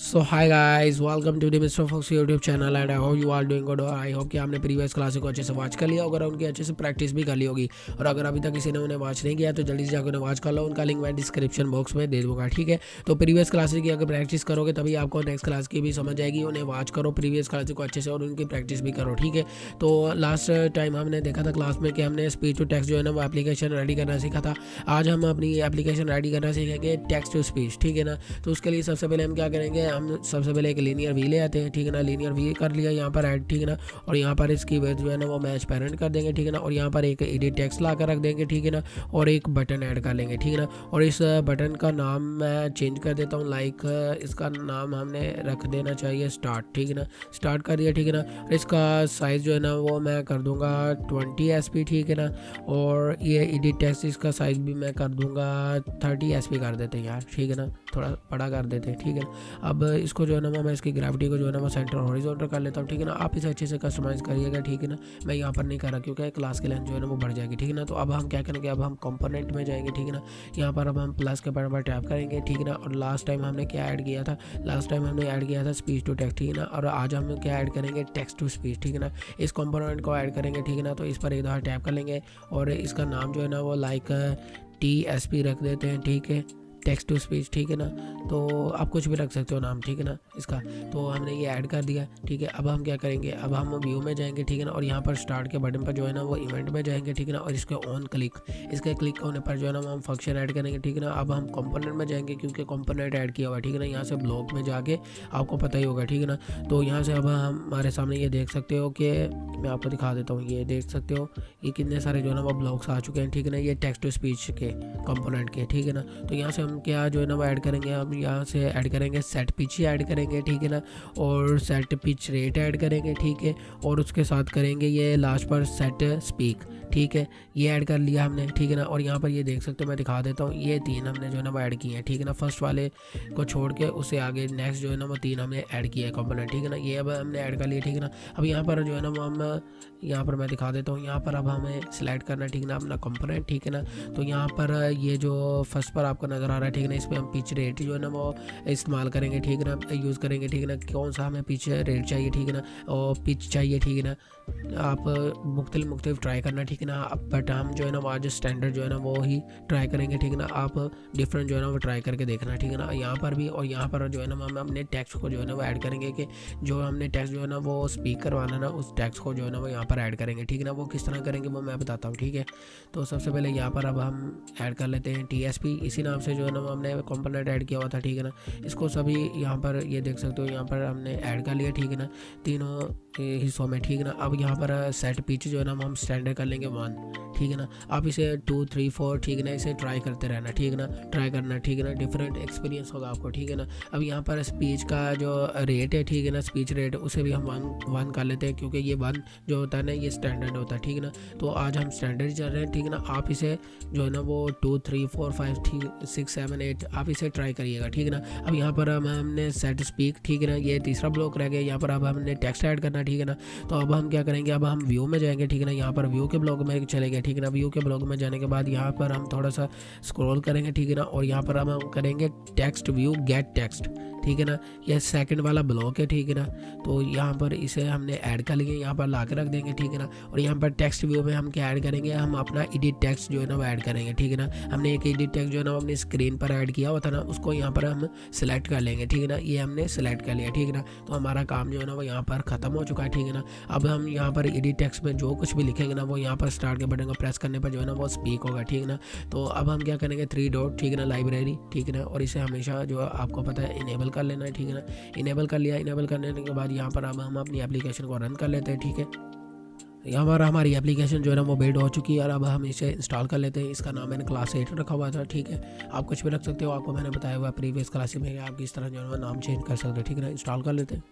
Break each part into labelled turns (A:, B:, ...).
A: So hi guys, welcome to the mister Fox YouTube channel and I hope you are doing good. और I hope कि आपने previous classes को अच्छे से watch कर लिया होगा और उनकी अच्छे से प्रैक्टिस भी कर ली होगी। और अगर अभी तक किसी ने उन्हें वॉच नहीं किया तो जल्दी से जाकर उन्हें वॉच कर लो। उनका लिंक मैं डिस्क्रिप्शन बॉक्स में दे दूँगा, ठीक है। तो प्रीवियस क्लासेस की अगर प्रैक्टिस करोगे तभी आपको नेक्स्ट क्लास की भी समझ आएगी। उन्हें वॉच करो प्रीवियस क्लासेस को अच्छे से और उनकी प्रैक्टिस भी करो, ठीक है। तो लास्ट टाइम हमने देखा था क्लास में कि हमने स्पीच टू टेक्स्ट जो है ना वो एप्लीकेशन रेडी करना सीखा था। आज हम अपनी एप्लीकेशन रेडी करना सीखेंगे टेक्स्ट टू स्पीच, ठीक है ना। तो उसके लिए सबसे पहले हम क्या करेंगे, हम सबसे पहले एक लीनियर वी ले आते हैं, ठीक है ना। लीनियर वी कर लिया यहाँ पर ऐड, ठीक है ना। और यहाँ पर इसकी वेट जो है ना वो मैच पेरेंट कर देंगे, ठीक है ना। और यहाँ पर एक एडिट टेक्स्ट ला कर रख देंगे, ठीक है ना। और एक बटन ऐड कर लेंगे, ठीक है ना। और इस बटन का नाम मैं चेंज कर देता हूँ, लाइक इसका नाम हमने रख देना चाहिए स्टार्ट, ठीक है ना। स्टार्ट कर दिया, ठीक है ना। और इसका साइज़ जो है ना वो मैं कर दूँगा 20 SP, ठीक है ना। और ये एडिट टेक्स्ट इसका साइज़ भी मैं कर दूँगा 30 SP कर देते हैं यार, ठीक है ना। थोड़ा बड़ा कर देते हैं, ठीक है ना। अब इसको जो है ना मैं इसकी ग्रेविटी को जो है ना वो सेंटर हॉरिजॉन्टल कर लेता हूँ, ठीक है ना। आप इसे अच्छे से कस्टमाइज़ करिएगा, ठीक है ना। मैं यहाँ पर नहीं कर रहा क्योंकि क्लास की लेंथ जो है ना वो बढ़ जाएगी, ठीक है ना। तो अब हम क्या करेंगे, अब हम कंपोनेंट में जाएंगे, ठीक है ना। यहाँ पर अब हम प्लस के बटन पर टैप करेंगे, ठीक है ना। और लास्ट टाइम हमने क्या ऐड किया था, लास्ट टाइम हमने ऐड किया था स्पीच टू टेक्स्ट, ठीक है ना। और आज हम क्या ऐड करेंगे, टेक्स्ट टू स्पीच, ठीक है ना। इस कंपोनेंट को ऐड करेंगे, ठीक है ना। तो इस पर एक दफ़ा टैप कर लेंगे और इसका नाम जो है ना वो लाइक TSP रख देते हैं, ठीक है। टेक्स्ट टू स्पीच, ठीक है ना। तो आप कुछ भी रख सकते हो नाम, ठीक है ना इसका। तो हमने ये ऐड कर दिया, ठीक है। अब हम क्या करेंगे, अब हम व्यू में जाएंगे, ठीक है ना। और यहाँ पर स्टार्ट के बटन पर जो है ना वो इवेंट में जाएंगे, ठीक है ना। और इसके ऑन क्लिक, इसके क्लिक होने पर जो है ना हम फंक्शन ऐड करेंगे, ठीक है ना। अब हम कंपोनेंट में जाएंगे क्योंकि कंपोनेंट ऐड किया हुआ है, ठीक है ना। यहाँ से ब्लॉक में जाके आपको पता ही होगा, ठीक है ना। तो यहाँ से अब हम हमारे सामने ये देख सकते हो कि मैं आपको दिखा देता हूँ, ये देख सकते हो ये कितने सारे जो है ना वो ब्लॉक्स आ चुके हैं, ठीक है ना। ये टेक्स्ट टू स्पीच के कंपोनेंट के, ठीक है ना। तो यहाँ से हम क्या जो है ना वो ऐड करेंगे, हम यहाँ से ऐड करेंगे सेट पिच ऐड करेंगे, ठीक है ना। और सेट पिच रेट ऐड करेंगे, ठीक है। और उसके साथ करेंगे ये लास्ट पर सेट स्पीक, ठीक है। ये ऐड कर लिया हमने, ठीक है ना। और यहाँ पर ये देख सकते हो, मैं दिखा देता हूँ, ये 3 हमने जो है ना वो ऐड किए हैं, ठीक है ना। फर्स्ट वाले को छोड़ के उससे आगे नेक्स्ट जो है ना वो 3 हमने ऐड किया है कंपोनेंट, ठीक है ना। ये अब हमने ऐड कर लिया, ठीक है ना। अब यहाँ पर जो है ना वो हम यहाँ पर मैं दिखा देता हूँ, यहाँ पर अब हमें सिलेक्ट करना, ठीक है ना, अपना कंपोनेंट, ठीक है ना। तो यहाँ पर ये जो फर्स्ट पर आपको नज़र आ रहा है, ठीक है ना, इस पर हम पिच रेट जो है ना वो इस्तेमाल करेंगे, ठीक है ना, यूज़ करेंगे, ठीक है ना। कौन सा हमें पिच रेट चाहिए, ठीक है ना, और पिच चाहिए, ठीक है ना। आप मुख्तलिफ ट्राई करना, ठीक है ना। बट हम जो है ना वो आज स्टैंडर्ड जो है ना वो ही ट्राई करेंगे, ठीक है ना। आप डिफरेंट जो है ना वो ट्राई करके देखना, ठीक है ना, यहाँ पर भी। और यहाँ पर जो है ना हम अपने टेक्स्ट को जो है ना वो ऐड करेंगे कि जो हमने टेक्स्ट जो है ना वो स्पीक करवाना ना, उस टेक्स्ट को जो है ना वो यहाँ पर ऐड करेंगे, ठीक है ना। वो किस तरह करेंगे वो मैं बताता हूँ, ठीक है। तो सबसे पहले यहाँ पर अब हम ऐड कर लेते हैं TSP, इसी नाम से जो है ना वो हमने कंपोनेंट ऐड किया हुआ था, ठीक है ना। इसको सभी यहाँ पर ये देख सकते हो, यहाँ पर हमने ऐड कर लिया, ठीक है ना, तीनों हिस्सों में, ठीक है ना। अब यहाँ पर सेट पिच जो है ना हम स्टैंडर्ड कर लेंगे 1, ठीक है ना। आप इसे 2, 3, 4, ठीक है ना, इसे ट्राई करते रहना, ठीक है ना, ट्राई करना, ठीक है ना। डिफरेंट एक्सपीरियंस होगा आपको, ठीक है ना। अब यहाँ पर स्पीच का जो रेट है, ठीक है ना, स्पीच रेट, उसे भी हम 1 कर लेते हैं क्योंकि ये 1 जो होता है ना ये स्टैंडर्ड होता है, ठीक है ना। तो आज हम स्टैंडर्ड चल रहे हैं, ठीक है ना। आप इसे जो है ना वो 2, 3, 4, 5, 6, 7, 8 आप इसे ट्राई करिएगा, ठीक है ना। अब यहाँ पर हमने सेट स्पीक, ठीक है ना, ये तीसरा ब्लॉक रह गया। यहाँ पर अब हमने टेक्स्ट ऐड करना, ठीक है ना। तो अब हम क्या करेंगे, अब हम व्यू में जाएंगे, ठीक है ना। यहाँ पर व्यू के ब्लॉक में चले गए, ठीक है ना। व्यू के ब्लॉक में जाने के बाद यहाँ पर हम थोड़ा सा स्क्रॉल करेंगे, ठीक है ना। और यहाँ पर हम करेंगे टेक्स्ट व्यू गेट टेक्स्ट, ठीक है ना। यह सेकंड वाला ब्लॉक है, ठीक है ना। तो यहाँ पर इसे हमने ऐड कर लिए, यहाँ पर ला के रख देंगे, ठीक है ना। और यहाँ पर टेक्स्ट व्यू में हम क्या ऐड करेंगे, हम अपना एडिट टेक्स्ट जो है ना वो ऐड करेंगे, ठीक है ना। हमने एक एडिट टेक्स्ट जो है ना वो अपनी स्क्रीन पर ऐड किया हुआ था ना, उसको यहाँ पर हम सिलेक्ट कर लेंगे, ठीक है ना। ये हमने सिलेक्ट कर लिया, ठीक है ना। तो हमारा काम जो है ना वो यहाँ पर ख़त्म हो चुका है, ठीक है ना। अब हम यहाँ पर एडिट टेक्स्ट में जो कुछ भी लिखेंगे ना वो यहाँ पर स्टार्ट के बटन को प्रेस करने पर जो है ना वो स्पीक होगा, ठीक है ना। तो अब हम क्या करेंगे, 3 डॉट, ठीक है ना, लाइब्रेरी, ठीक है ना। और इसे हमेशा जो आपको पता है इनेबल कर लेना है, ठीक है ना। इनेबल कर लिया, इनेबल करने के बाद यहाँ पर अब हम अपनी एप्लीकेशन को रन कर लेते हैं, ठीक है। यहाँ पर हमारी एप्लीकेशन जो है ना वो बिल्ड हो चुकी है और अब हम इसे इंस्टॉल कर लेते हैं। इसका नाम मैंने क्लास 8 रखा हुआ था, ठीक है। आप कुछ भी रख सकते हो, आपको मैंने बताया हुआ प्रीवियस क्लास में आप किस तरह जो है नाम चेंज कर सकते हो, ठीक है ना। इंस्टॉल कर लेते हैं,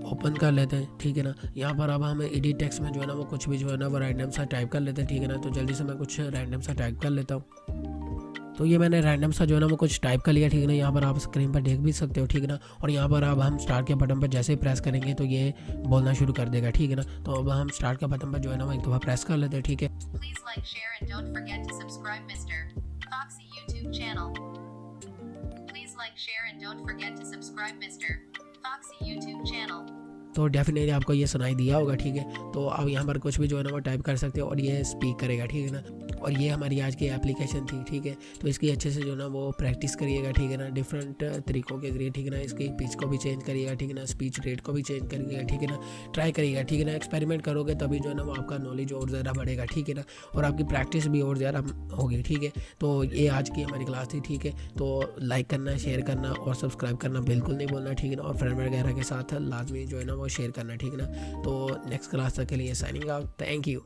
A: ओपन कर लेते हैं, ठीक है ना। यहाँ पर अब हमें एडिट टेक्स्ट में जो है ना वो कुछ भी जो है ना वो रैंडम सा टाइप कर लेते हैं, ठीक है ना। तो जल्दी से मैं कुछ रैंडम सा टाइप कर लेता हूँ। तो ये मैंने रैंडम सा जो है ना वो कुछ टाइप कर लिया, ठीक है ना। यहाँ पर आप स्क्रीन पर देख भी सकते हो, ठीक है ना। और यहाँ पर अब हम स्टार्ट के बटन पर जैसे ही प्रेस करेंगे तो ये बोलना शुरू कर देगा, ठीक है ना। तो अब हम स्टार्ट के बटन पर जो है ना वो एक दफ़ा प्रेस कर लेते हैं, ठीक है।
B: Please like, share and don't forget to subscribe Mr. Foxy YouTube channel. Please Please like, share and don't forget to subscribe Mr. Foxy YouTube channel.
A: तो डेफिनेटली आपको ये सुनाई दिया होगा, ठीक है। तो अब यहाँ पर कुछ भी जो है ना वो टाइप कर सकते हो और ये स्पीक करेगा, ठीक है ना। और ये हमारी आज की एप्लीकेशन थी, ठीक है। तो इसकी अच्छे से जो है ना वो प्रैक्टिस करिएगा, ठीक है ना, डिफरेंट तरीक़ों के ज़रिए, ठीक है ना। इसकी पिच को भी चेंज करिएगा, ठीक है ना, स्पीच रेट को भी चेंज करिएगा, ठीक है ना। ट्राई करिएगा, ठीक है ना, एक्सपेरिमेंट करोगे तभी जो है ना वो आपका नॉलेज और ज़्यादा बढ़ेगा, ठीक है ना, और आपकी प्रैक्टिस भी और ज़्यादा होगी, ठीक है। तो ये आज की हमारी क्लास थी, ठीक है। तो लाइक करना, शेयर करना और सब्सक्राइब करना बिल्कुल नहीं बोलना, ठीक है ना, और फ्रेंड वगैरह के साथ लाजमी जो है ना वो शेयर करना, ठीक है ना। तो नेक्स्ट क्लास तक के लिए साइनिंग आउट, थैंक यू।